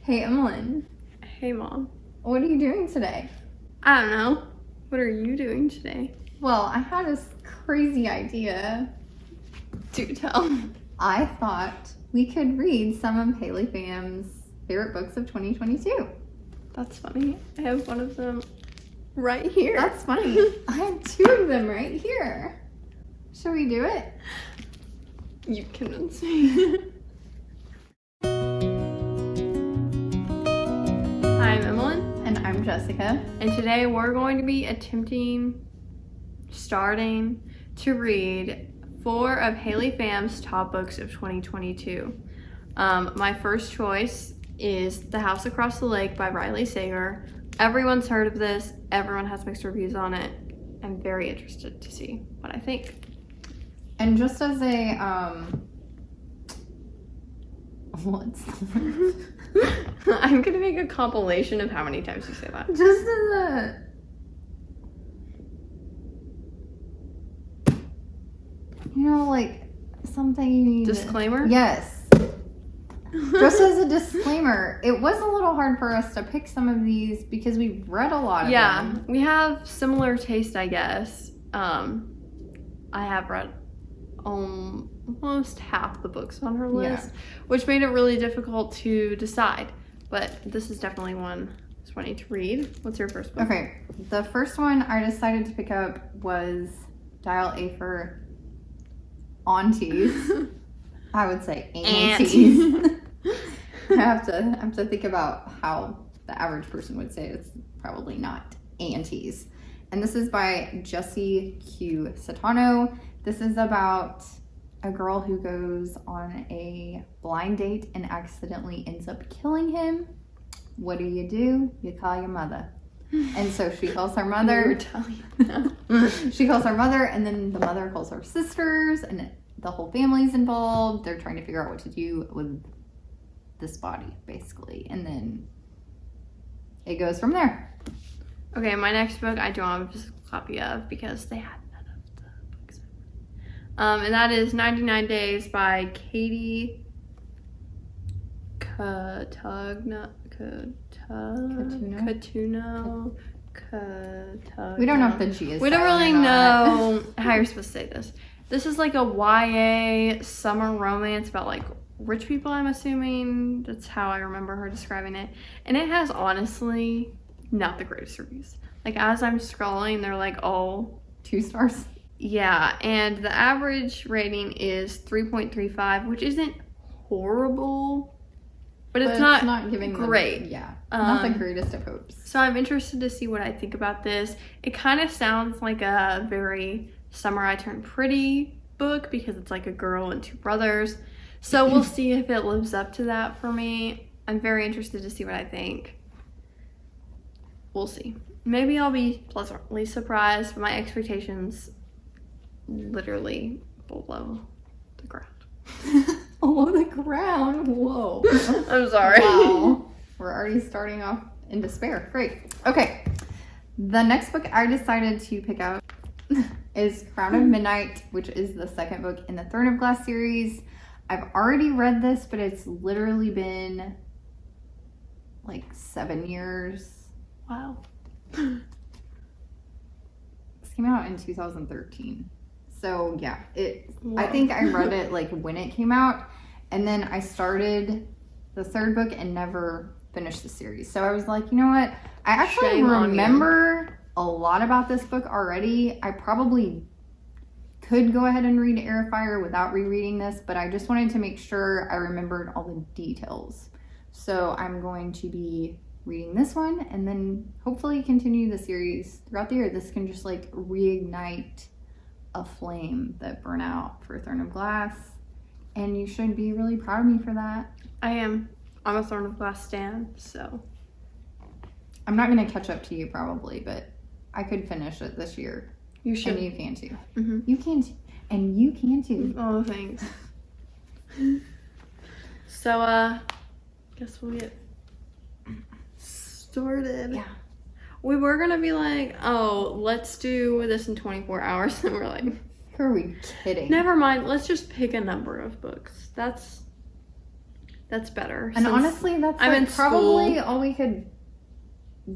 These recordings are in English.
Hey, Emmalynn. Hey, Mom. What are you doing today? I don't know. What are you doing today? Well, I had this crazy idea. Do tell. I thought we could read some of PHAM'S favorite books of 2022. That's funny. I have one of them right here. That's funny. I have two of them right here. Should we do it? You convinced me. Hi, I'm Emmalynn. And I'm Jessica. And today we're going to be starting to read 4 of PHAM'S top books of 2022. My first choice is The House Across the Lake by Riley Sager. Everyone's heard of this. Everyone has mixed reviews on it. I'm very interested to see what I think. And just as a, what's the word? I'm gonna make a compilation of how many times you say that. Just as a, like something you need. Disclaimer? Yes. Just as a disclaimer, it was a little hard for us to pick some of these because we've read a lot of them. Yeah, we have similar taste, I guess. I have read almost half the books on her list, which made it really difficult to decide. But this is definitely one I need to read. What's your first book? Okay, the first one I decided to pick up was Dial A for Aunties. I would say aunties. I have to think about how the average person would say it. It's probably not aunties. And this is by Jessie Q. Satano. This is about a girl who goes on a blind date and accidentally ends up killing him. What do? You call your mother. And so she calls her mother. She calls her mother, and then the mother calls her sisters, and the whole family's involved. They're trying to figure out what to do with this body, basically. And then it goes from there. Okay, my next book I don't have a physical copy of because they had none of the books. And that is 99 Days by Katie Catuno. We don't know if the G is. We don't really know how you're supposed to say this. This is like a YA summer romance about like rich people, I'm assuming. That's how I remember her describing it. And it has honestly not the greatest reviews. Like as I'm scrolling, they're like all 2 stars. Yeah, and the average rating is 3.35, which isn't horrible, but it's not giving great. Not the greatest of hopes. So I'm interested to see what I think about this. It kind of sounds like a very Summer I Turned Pretty book because it's like a girl and 2 brothers. So we'll see if it lives up to that for me. I'm very interested to see what I think. We'll see. Maybe I'll be pleasantly surprised, but my expectations literally below the ground. Below the ground? Whoa. I'm sorry. Wow. We're already starting off in despair. Great. Okay. The next book I decided to pick up is Crown of Midnight, which is the second book in the Throne of Glass series. I've already read this, but it's literally been like 7 years. Wow. This came out in 2013. So yeah, I think I read it like when it came out, and then I started the 3rd book and never finished the series. So I was like, you know what? I actually remember a lot about this book already. I probably could go ahead and read Air of Fire without rereading this, but I just wanted to make sure I remembered all the details. So I'm going to be reading this one and then hopefully continue the series throughout the year. This can just like reignite a flame that burned out for Throne of Glass, and you should be really proud of me for that. I am. I'm a Throne of Glass stan, so I'm not going to catch up to you probably, but I could finish it this year. You should. And you can too. Mm-hmm. You can too. And you can too. Oh, thanks. So, guess we'll get started. Yeah. We were gonna be like, oh, let's do this in 24 hours. And we're like, who are we kidding? Never mind. Let's just pick a number of books. That's That's better. And honestly, that's I'm in like probably school. all we could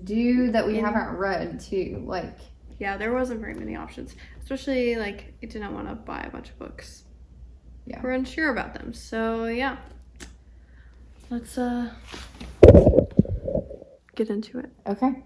do that we haven't read too. Like, yeah, there wasn't very many options. Especially like I didn't want to buy a bunch of books. yeah. We're unsure about them. So yeah. Let's get into it. Okay.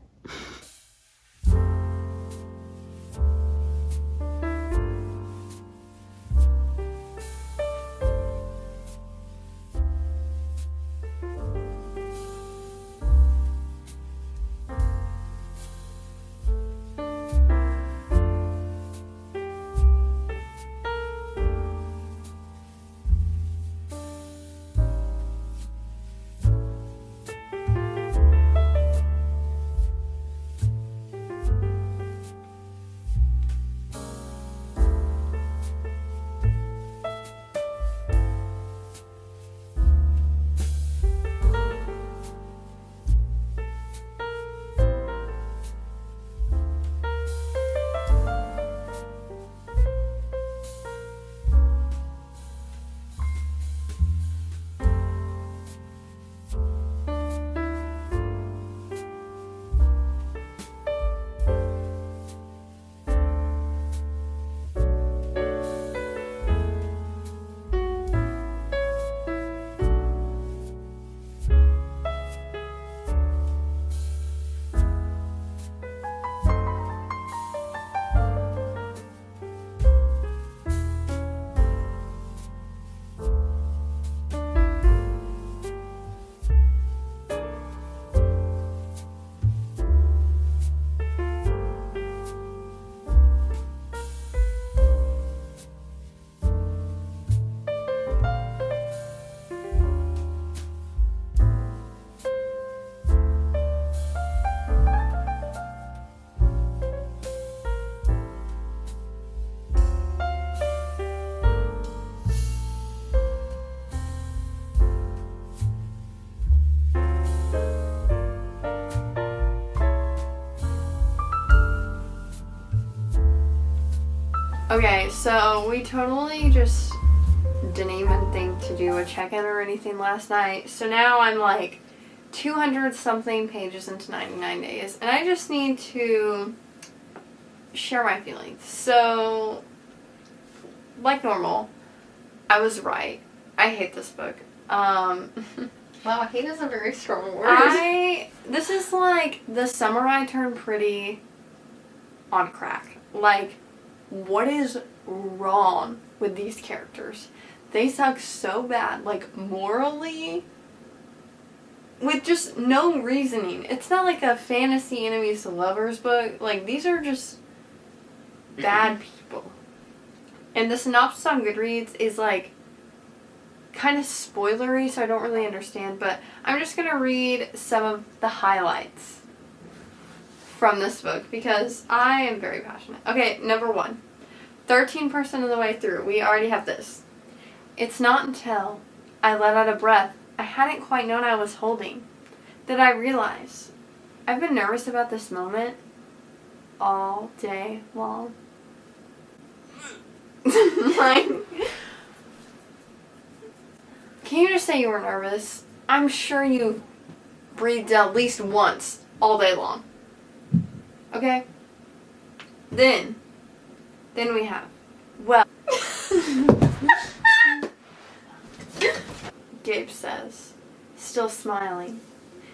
Okay, so we totally just didn't even think to do a check-in or anything last night. So now I'm like 200 something pages into 99 days, and I just need to share my feelings. So, like normal, I was right. I hate this book. Wow, hate is a very strong word. This is like the summer I turned pretty on crack. Like, what is wrong with these characters? They suck so bad, like morally, with just no reasoning. It's not like a fantasy enemies to lovers book. Like, these are just bad people. And the synopsis on Goodreads is like kind of spoilery, so I don't really understand, but I'm just gonna read some of the highlights from this book because I am very passionate. Okay, number 1. 13% of the way through. We already have this. It's not until I let out a breath I hadn't quite known I was holding that I realized I've been nervous about this moment all day long. Like, can you just say you were nervous? I'm sure you breathed at least once all day long. Okay? Then we have, well, Gabe says, still smiling.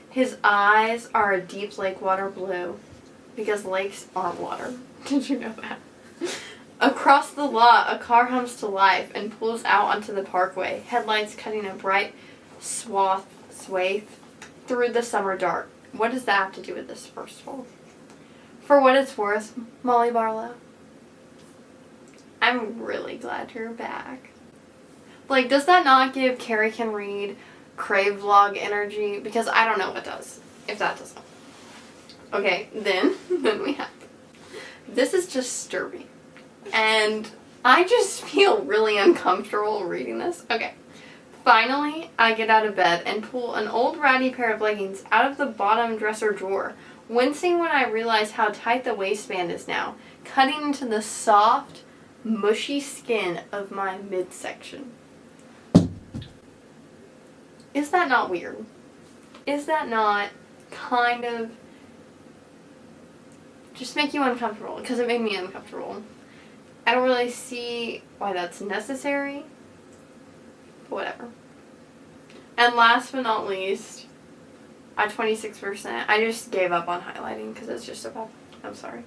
His eyes are a deep lake water blue, because lakes aren't water. Did you know that? Across the lot, a car hums to life and pulls out onto the parkway, headlights cutting a bright swathe through the summer dark. What does that have to do with this, first of all? For what it's worth, Molly Barlow, I'm really glad you're back. Like, does that not give Carrie Can Read Crave Vlog energy? Because I don't know what does, if that doesn't. Okay, then we have, this is disturbing. And I just feel really uncomfortable reading this. Okay. Finally, I get out of bed and pull an old ratty pair of leggings out of the bottom dresser drawer, wincing when I realize how tight the waistband is now, cutting into the soft, mushy skin of my midsection. Is that not weird? Is that not kind of just make you uncomfortable? Because it made me uncomfortable. I don't really see why that's necessary. But whatever. And last but not least, at 26%, I just gave up on highlighting because it's just so bad. I'm sorry.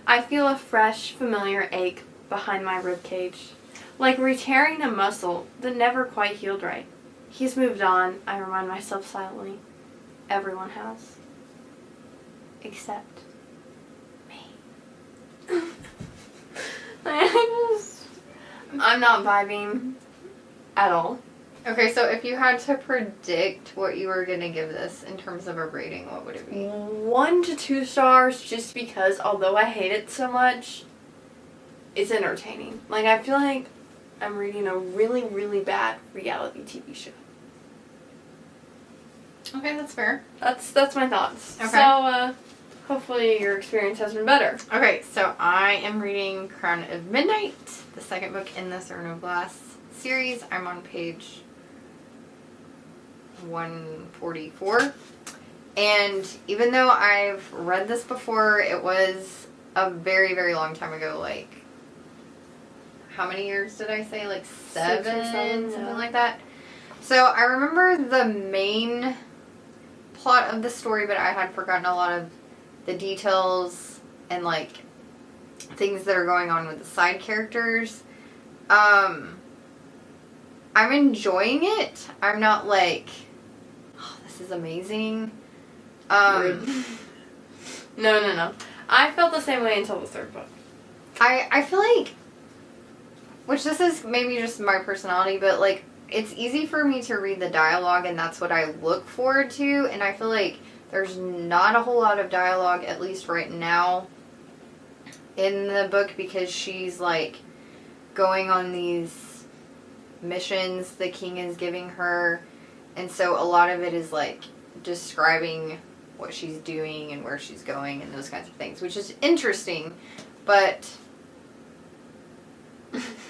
I feel a fresh, familiar ache behind my ribcage, like re-tearing a muscle that never quite healed right. He's moved on, I remind myself silently. Everyone has. Except me. I'm not vibing at all. Okay, so if you had to predict what you were going to give this in terms of a rating, what would it be? 1 to 2 stars, just because although I hate it so much, it's entertaining. Like, I feel like I'm reading a really, really bad reality TV show. Okay, that's fair. That's my thoughts. Okay. So, hopefully your experience has been better. Okay, so I am reading Crown of Midnight, the second book in the Cern of Glass series. I'm on page 144. And even though I've read this before, it was a very, very long time ago. Like, how many years did I say? Like 7, 6 or 7, something yeah. like that. So I remember the main plot of the story, but I had forgotten a lot of the details and like things that are going on with the side characters. I'm enjoying it. I'm not like, oh, this is amazing. No. I felt the same way until the third book. I feel like, which this is maybe just my personality, but like, it's easy for me to read the dialogue, and that's what I look forward to, and I feel like there's not a whole lot of dialogue, at least right now, in the book, because she's like going on these missions the king is giving her, and so a lot of it is like describing what she's doing and where she's going and those kinds of things, which is interesting, but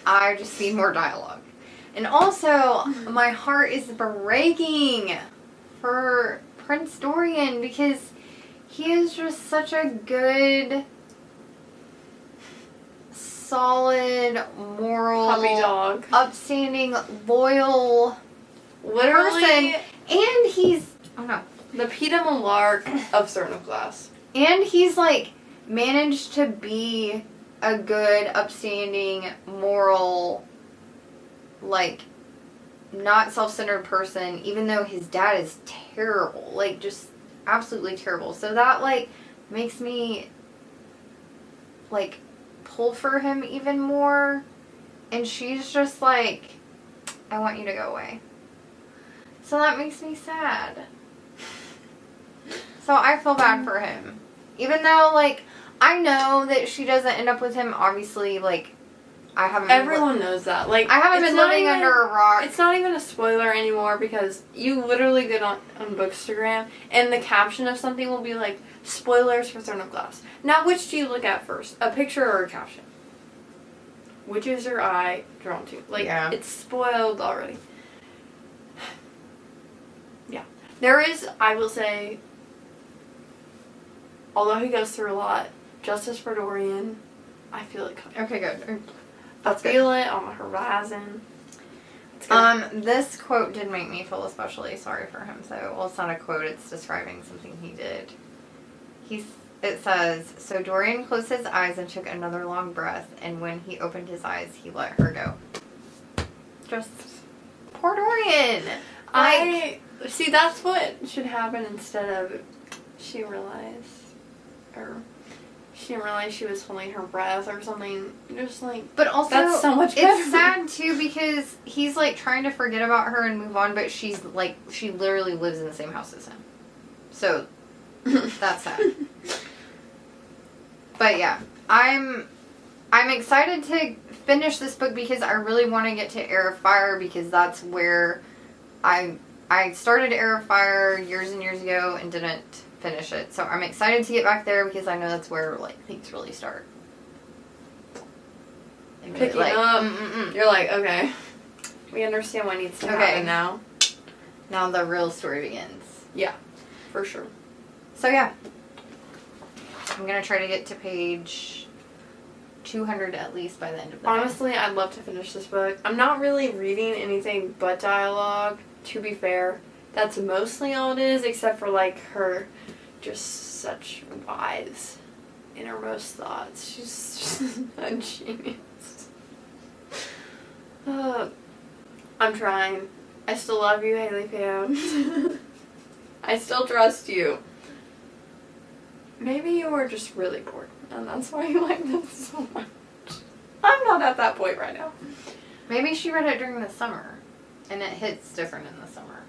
I just need more dialogue. And also, my heart is breaking for Prince Dorian, because he is just such a good, solid, moral, Puppy dog. upstanding, loyal Literally, person. And he's, oh no. the Peter Malark of Cern of Glass. And he's like managed to be a good, upstanding, moral, like, not self-centered person, even though his dad is terrible. Like, just absolutely terrible. So that, like, makes me, like, pull for him even more. And she's just like, I want you to go away. So that makes me sad. So I feel bad for him. Even though, like, I know that she doesn't end up with him, obviously, like, I haven't Everyone knows that. Like, I haven't it's been not living even- under a rock. It's not even a spoiler anymore, because you literally get on bookstagram and the caption of something will be like, spoilers for Cern of Glass. Now, which do you look at first? A picture or a caption? Which is your eye drawn to? Like, Yeah. It's spoiled already. Yeah. There is, I will say, although he goes through a lot, justice for Dorian, I feel it coming. Okay, good. I That's good. feel it on the horizon. It's gonna- This quote did make me feel especially sorry for him. So, well, it's not a quote, it's describing something he did. It says, so Dorian closed his eyes and took another long breath, and when he opened his eyes, he let her go. Just, poor Dorian! I see, that's what should happen instead of she didn't realize she was holding her breath or something. Just like, But also, that's so much better. it's sad too, because he's like trying to forget about her and move on, but she's like, she literally lives in the same house as him. So, that's sad. But yeah, I'm excited to finish this book because I really want to get to Heir of Fire, because that's where I started Heir of Fire years and years ago and didn't finish it. So I'm excited to get back there, because I know that's where like things really start. And really, Picking up. You're like, okay, we understand what needs to Okay. happen now. Now the real story begins. Yeah, for sure. So yeah, I'm gonna try to get to page 200 at least by the end of the Honestly, I'd love to finish this book. I'm not really reading anything but dialogue, to be fair. That's mostly all it is, except for, like, her just such wise, innermost thoughts. She's just a genius. I'm trying. I still love you, Haley Pham. I still trust you. Maybe you were just really bored, and that's why you like this so much. I'm not at that point right now. Maybe she read it during the summer, and it hits different in the summer.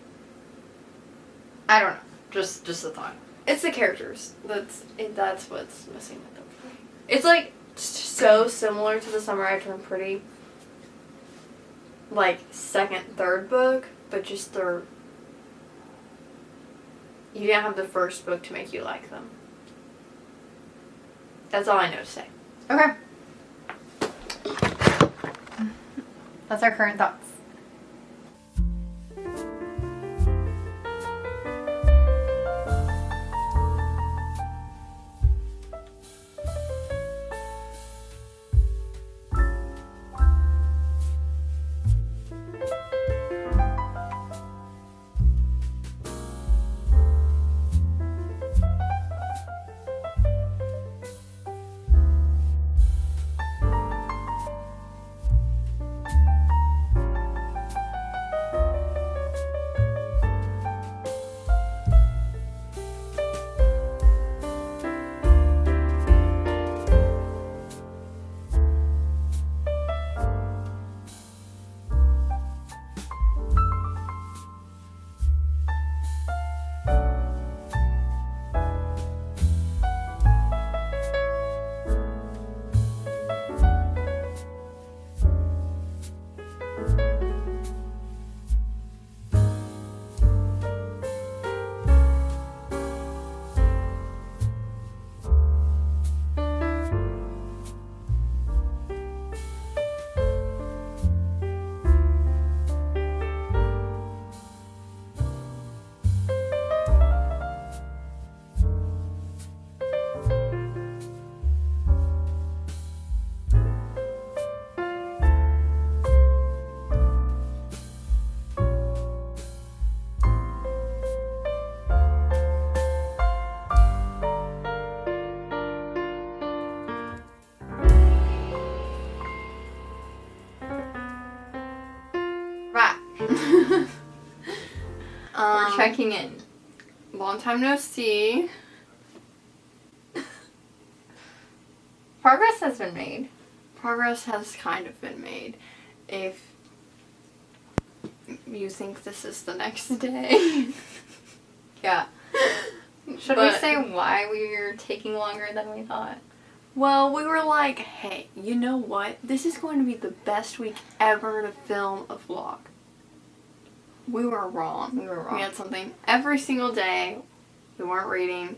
I don't know. Just a thought. It's the characters. That's what's missing with them for me. It's like so similar to The Summer I Turned Pretty. Like second, third book, but just you didn't have the first book to make you like them. That's all I know to say. Okay. That's our current thoughts. We're checking in. Long time no see. Progress has been made. Progress has kind of been made. If you think this is the next day. Yeah. Should we say why we were taking longer than we thought? Well, we were like, hey, you know what? This is going to be the best week ever to film a vlog. We were wrong. We were wrong. We had something every single day. We weren't reading.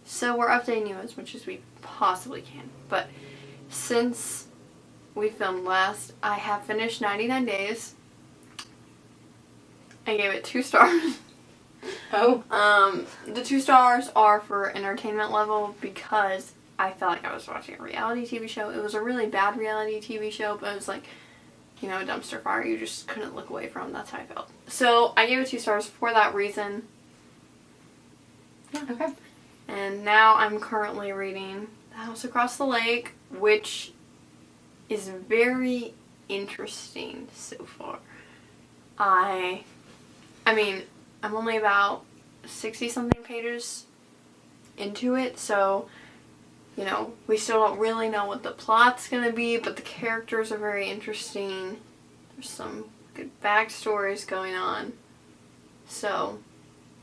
So we're updating you as much as we possibly can. But since we filmed last, I have finished 99 Days. I gave it 2 stars. Oh. The 2 stars are for entertainment level because I felt like I was watching a reality TV show. It was a really bad reality TV show, but it was like, you know, a dumpster fire you just couldn't look away from. That's how I felt. So I gave it 2 stars for that reason. Yeah. Okay. And now I'm currently reading The House Across the Lake, which is very interesting so far. I mean, I'm only about 60-something pages into it, so, you know, we still don't really know what the plot's gonna be, but the characters are very interesting. There's some good backstories going on. So,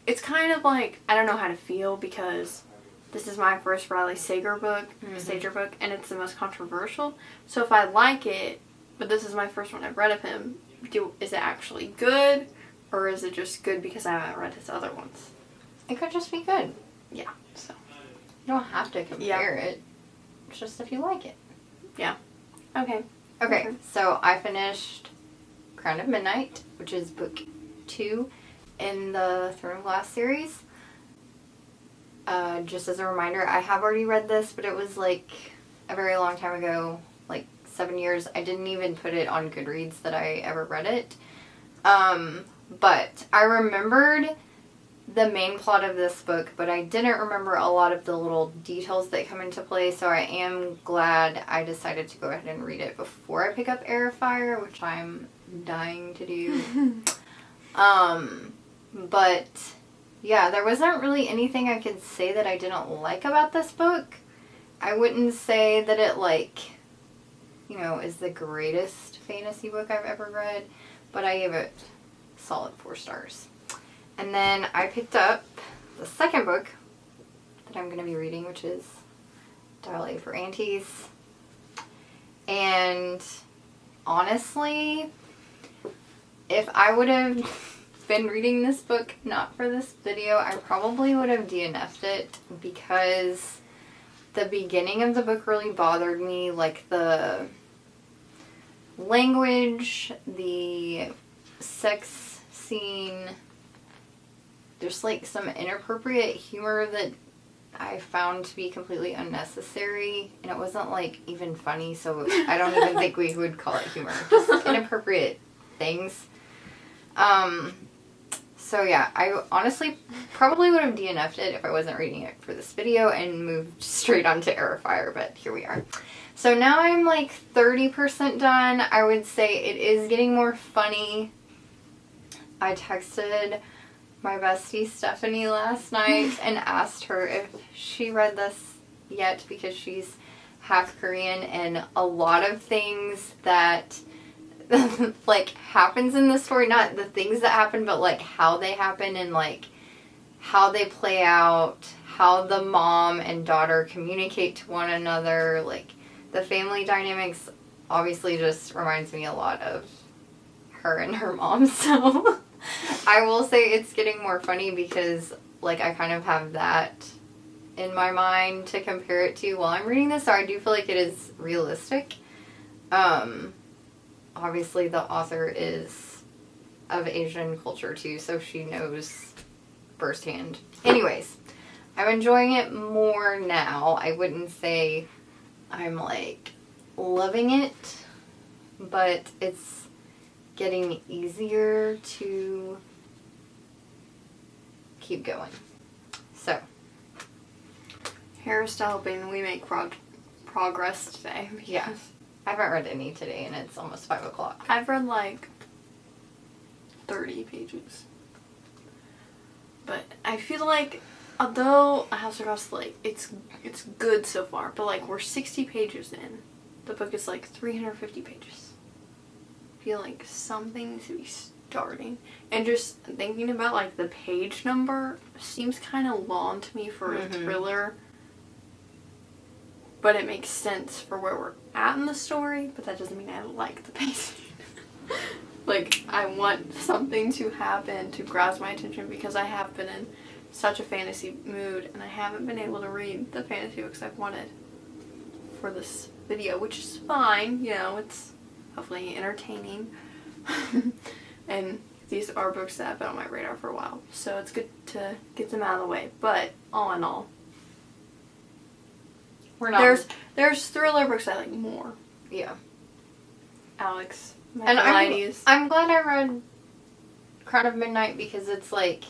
it's kind of like, I don't know how to feel because this is my first Riley Sager book, and it's the most controversial. So if I like it, but this is my first one I've read of him, is it actually good? Or is it just good because I haven't read his other ones? It could just be good. Yeah, so. You don't have to compare it. It's just if you like it. Yeah. Okay. Okay, so I finished Crown of Midnight, which is book 2. in the Throne of Glass series. Just as a reminder, I have already read this, but it was like a very long time ago, like 7 years. I didn't even put it on Goodreads that I ever read it. But I remembered the main plot of this book, but I didn't remember a lot of the little details that come into play, so I am glad I decided to go ahead and read it before I pick up Air of Fire, which I'm dying to do. But yeah, there wasn't really anything I could say that I didn't like about this book. I wouldn't say that it, like, you know, is the greatest fantasy book I've ever read, but I gave it a solid 4 stars. And then I picked up the second book that I'm going to be reading, which is Dial A for Aunties. And honestly, if I would have been reading this book not for this video, I probably would have DNF'd it, because the beginning of the book really bothered me. Like, the language, the sex scene, there's like some inappropriate humor that I found to be completely unnecessary, and it wasn't like even funny, so I don't even think we would call it humor. Just inappropriate things. So yeah, I honestly probably would have DNF'd it if I wasn't reading it for this video and moved straight on to Air of Fire, but here we are. So now I'm like 30% done. I would say it is getting more funny. I texted my bestie Stephanie last night and asked her if she read this yet, because she's half Korean, and a lot of things that like happens in the story, not the things that happen, but like how they happen and like how they play out, how the mom and daughter communicate to one another, like the family dynamics obviously just reminds me a lot of her and her mom. So I will say it's getting more funny because, like, I kind of have that in my mind to compare it to while I'm reading this, so I do feel like it is realistic. Obviously the author is of Asian culture too, so she knows firsthand. Anyways, I'm enjoying it more now. I wouldn't say I'm, like, loving it, but it's getting easier to keep going. So, here's to hoping we make progress today. Yeah. I haven't read any today, and it's almost 5 o'clock. I've read like 30 pages. But I feel like, although A House Across the Lake, it's good so far, but like we're 60 pages in. The book is like 350 pages. I feel like something needs to be starting. And just thinking about like the page number seems kind of long to me for a thriller. But it makes sense for where we're at in the story, but that doesn't mean I like the pacing. Like, I want something to happen to grasp my attention, because I have been in such a fantasy mood, and I haven't been able to read the fantasy books I've wanted for this video, which is fine, you know, it's hopefully entertaining. And these are books that have been on my radar for a while, so it's good to get them out of the way. But all in all, we're not. There's thriller books I like more. Yeah. Alex, and I'm glad I read Crown of Midnight, because it's like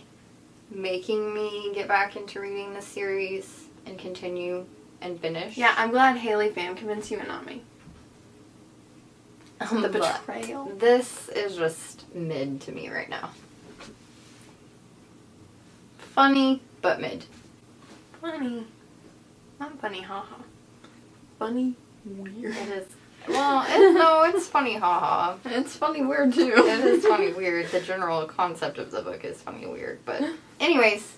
making me get back into reading the series and continue and finish. Yeah, I'm glad Haley Pham convinced you and not me. The betrayal. This is just mid to me right now. Funny, but mid. Funny. Not funny, haha. Funny, weird. It is. Well, it's funny, haha. It's funny, weird too. It is funny, weird. The general concept of the book is funny, weird. But anyways,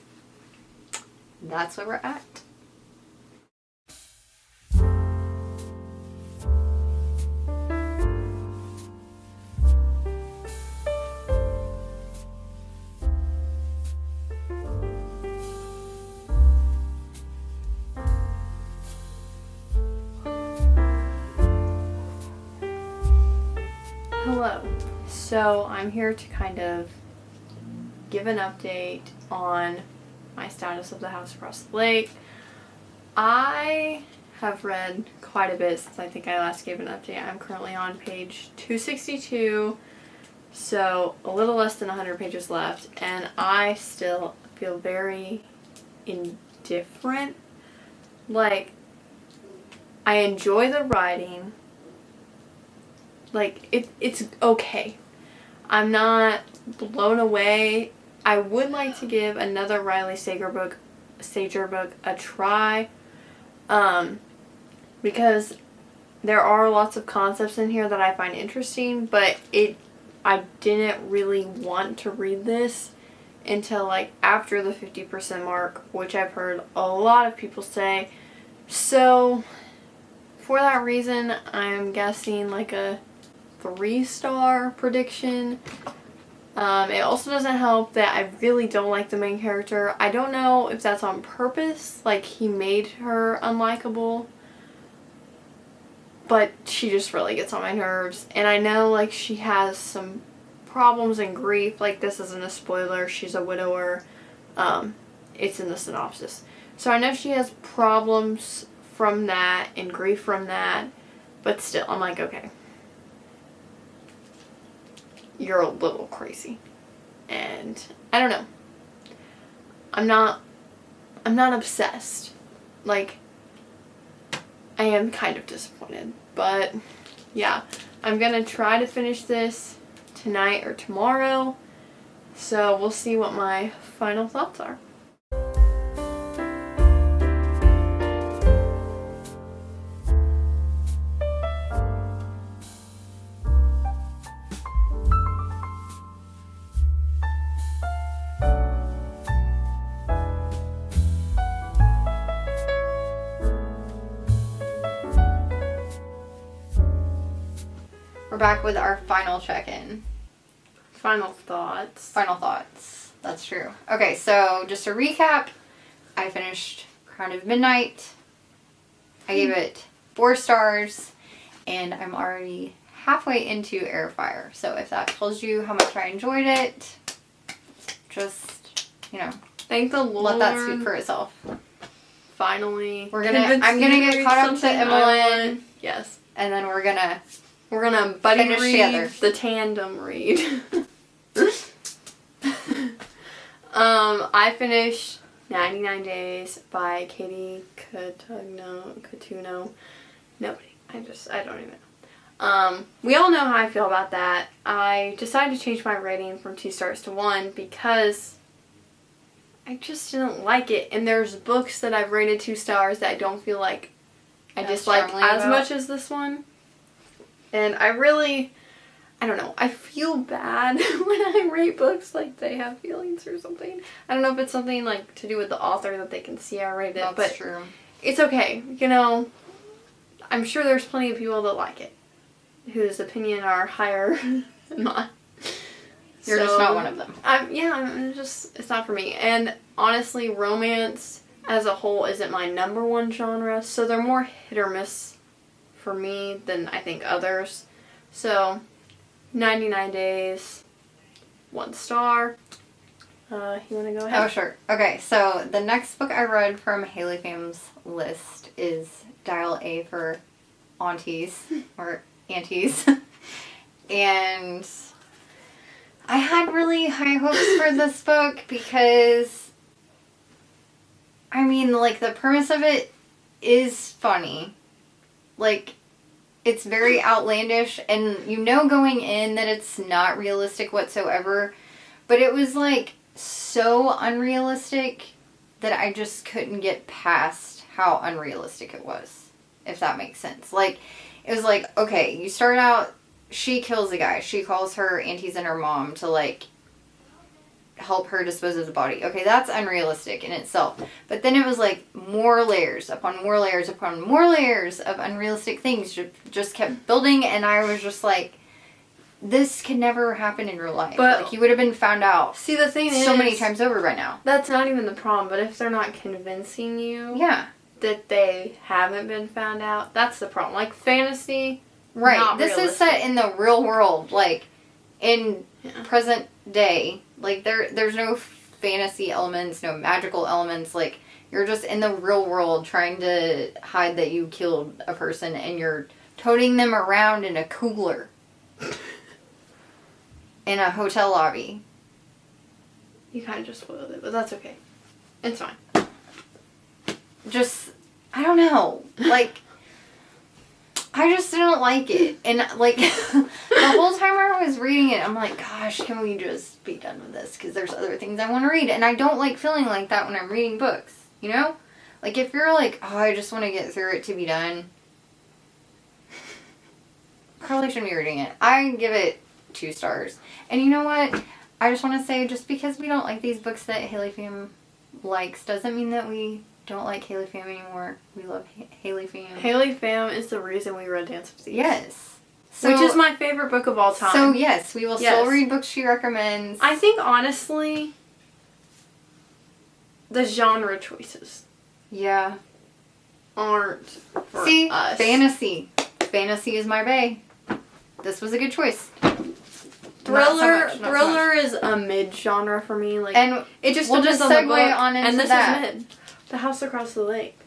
that's where we're at. Hello. So I'm here to kind of give an update on my status of The House Across the Lake. I have read quite a bit since I think I last gave an update. I'm currently on page 262, so a little less than 100 pages left, and I still feel very indifferent. Like, I enjoy the writing. Like, it's okay. I'm not blown away. I would like to give another Riley Sager book a try, because there are lots of concepts in here that I find interesting, but I didn't really want to read this until like after the 50% mark, which I've heard a lot of people say. So for that reason, I'm guessing like a 3-star prediction. It also doesn't help that I really don't like the main character. I don't know if that's on purpose, like he made her unlikable, but she just really gets on my nerves. And I know like she has some problems and grief. Like, this isn't a spoiler, she's a widower. It's in the synopsis. So I know she has problems from that and grief from that, but still, I'm like, okay, you're a little crazy. And I don't know. I'm not obsessed. Like, I am kind of disappointed. But yeah, I'm gonna try to finish this tonight or tomorrow. So we'll see what my final thoughts are. We're back with our final check-in. Final thoughts. Final thoughts. That's true. Okay, so just to recap, I finished Crown of Midnight. I gave it 4 stars, and I'm already halfway into Airfire. So if that tells you how much I enjoyed it, just, you know, thank the Lord. Let that speak for itself. Finally. I'm gonna get caught up to Emmalynn. Yes. And then we're gonna buddy finish read together. the tandem read. I finished 99 Days by Katie Catuno. Nobody. I don't even know. We all know how I feel about that. I decided to change my rating from 2 stars to 1 because I just didn't like it. And there's books that I've rated 2 stars that I don't feel like I dislike as much as this one. And I don't know, I feel bad when I rate books like they have feelings or something. I don't know if it's something like to do with the author that they can see I rate it, but true. It's okay. You know, I'm sure there's plenty of people that like it, whose opinion are higher than mine. You're just not one of them. It's not for me. And honestly, romance as a whole isn't my number 1 genre, so they're more hit or miss for me than I think others. So 99 Days, 1 star. You want to go ahead? Oh, sure. Okay, so the next book I read from Haley PHAM'S list is Dial A for Aunties, or Aunties. And I had really high hopes for this book because, I mean, like, the premise of it is funny. Like, it's very outlandish, and you know going in that it's not realistic whatsoever, but it was, like, so unrealistic that I just couldn't get past how unrealistic it was, if that makes sense. Like, it was like, okay, you start out, she kills a guy, she calls her aunties and her mom to, like, help her dispose of the body. Okay, that's unrealistic in itself. But then it was like more layers upon more layers upon more layers of unrealistic things just kept building, and I was just like, this can never happen in real life. But like, you would have been found out. See, the thing is, so many times over by now. That's not even the problem, but if they're not convincing you that they haven't been found out, that's the problem. Like fantasy, right. not this realistic. is set in the real world, like in present day. Like, there's no fantasy elements, no magical elements. Like, you're just in the real world trying to hide that you killed a person, and you're toting them around in a cooler in a hotel lobby. You kind of just spoiled it, but that's okay. It's fine. Just, I don't know. Like, I just didn't like it. And, like, the whole time I was reading it, I'm like, gosh, can we just be done with this? Because there's other things I want to read. And I don't like feeling like that when I'm reading books, you know? Like, if you're like, oh, I just want to get through it to be done, probably shouldn't be reading it. I give it 2 stars. And you know what? I just want to say, just because we don't like these books that Haley Pham likes, doesn't mean that we don't like Haley Pham anymore. We love Haley Pham. Haley Pham is the reason we read Dance of Thieves. Yes. So, which is my favorite book of all time. So, yes, we will still read books she recommends. I think, honestly, the genre choices. Yeah. Aren't for us. Fantasy. Fantasy is my bae. This was a good choice. Thriller is a mid-genre for me. Like, and it just we'll depends just on the segue book. on into and this that. is mid. The House Across the Lake.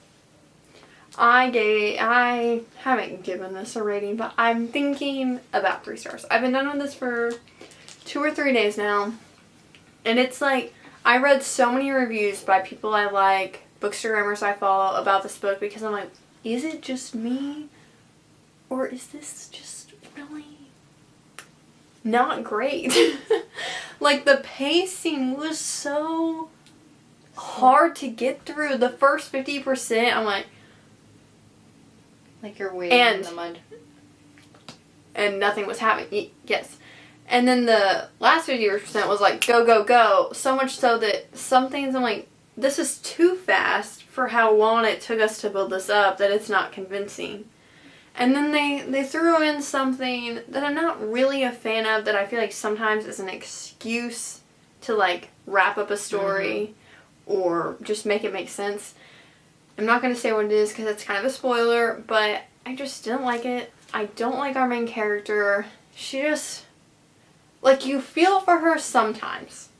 I haven't given this a rating, but I'm thinking about 3 stars. I've been done with this for 2 or 3 days now. And it's like, I read so many reviews by people I like, bookstagrammers I follow about this book, because I'm like, is it just me? Or is this just really not great? Like, the pacing was so hard to get through. The first 50%, I'm like you're wading in the mud. And nothing was happening. Yes. And then the last 50% was like, go, go, go. So much so that some things I'm like, this is too fast for how long it took us to build this up, that it's not convincing. And then they threw in something that I'm not really a fan of, that I feel like sometimes is an excuse to, like, wrap up a story or just make it make sense. I'm not going to say what it is because it's kind of a spoiler, but I just didn't like it. I don't like our main character. She just, like, you feel for her sometimes.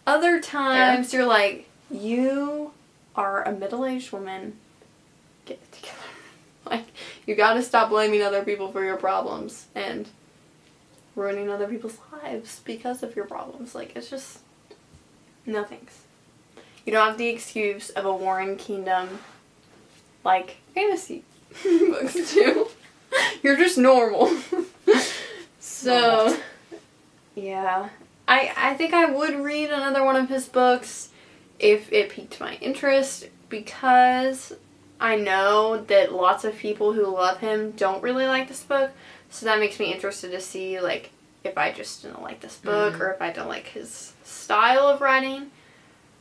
Other times you're like, you are a middle-aged woman. Get it together. Like, you gotta stop blaming other people for your problems and ruining other people's lives because of your problems. Like, it's just, no thanks. You don't have the excuse of a Warren Kingdom, like, fantasy books do. You're just normal. So, yeah. I think I would read another one of his books if it piqued my interest, because I know that lots of people who love him don't really like this book, so that makes me interested to see, like, if I just didn't like this book or if I don't like his style of writing.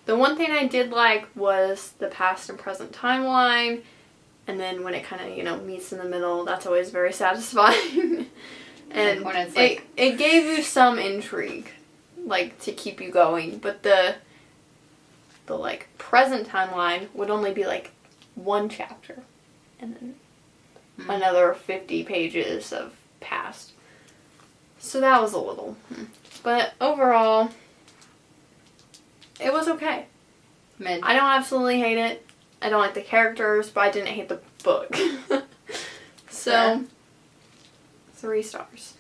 The one thing I did like was the past and present timeline, and then when it kind of, you know, meets in the middle, that's always very satisfying. And like when it's like, it gave you some intrigue, like, to keep you going, but the like present timeline would only be like 1 chapter and then another 50 pages of past. So that was a little, but overall it was okay. Mid. I don't absolutely hate it. I don't like the characters, but I didn't hate the book. So 3 stars.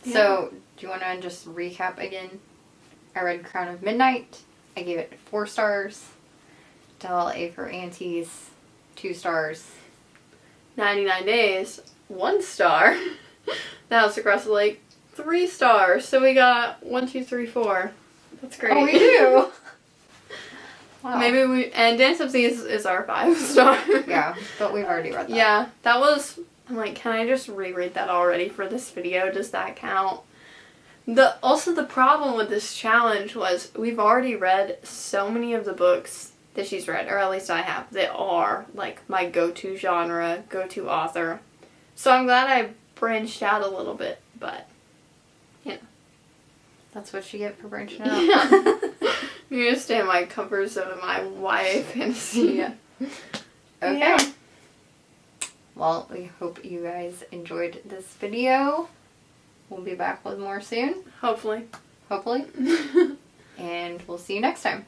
So, do you want to just recap again? I read Crown of Midnight. I gave it 4 stars. Del A for Aunties, 2 stars. 99 Days, 1 star. The House Across the Lake, 3 stars. So we got 1, 2, 3, 4. That's great. Oh, we do. Wow. Maybe and Dance of Thieves is our 5 star. Yeah, but we've already read that. Yeah, that was, I'm like, can I just reread that already for this video? Does that count? Also, the problem with this challenge was we've already read so many of the books that she's read, or at least I have, that are, like, my go-to genre, go-to author. So I'm glad I branched out a little bit, but, you know. That's what you get for branching out. Yeah. You just stay in my comfort zone of my YA fantasy. Yeah. Okay. Yeah. Well, we hope you guys enjoyed this video. we'll be back with more soon. Hopefully. Hopefully. And we'll see you next time.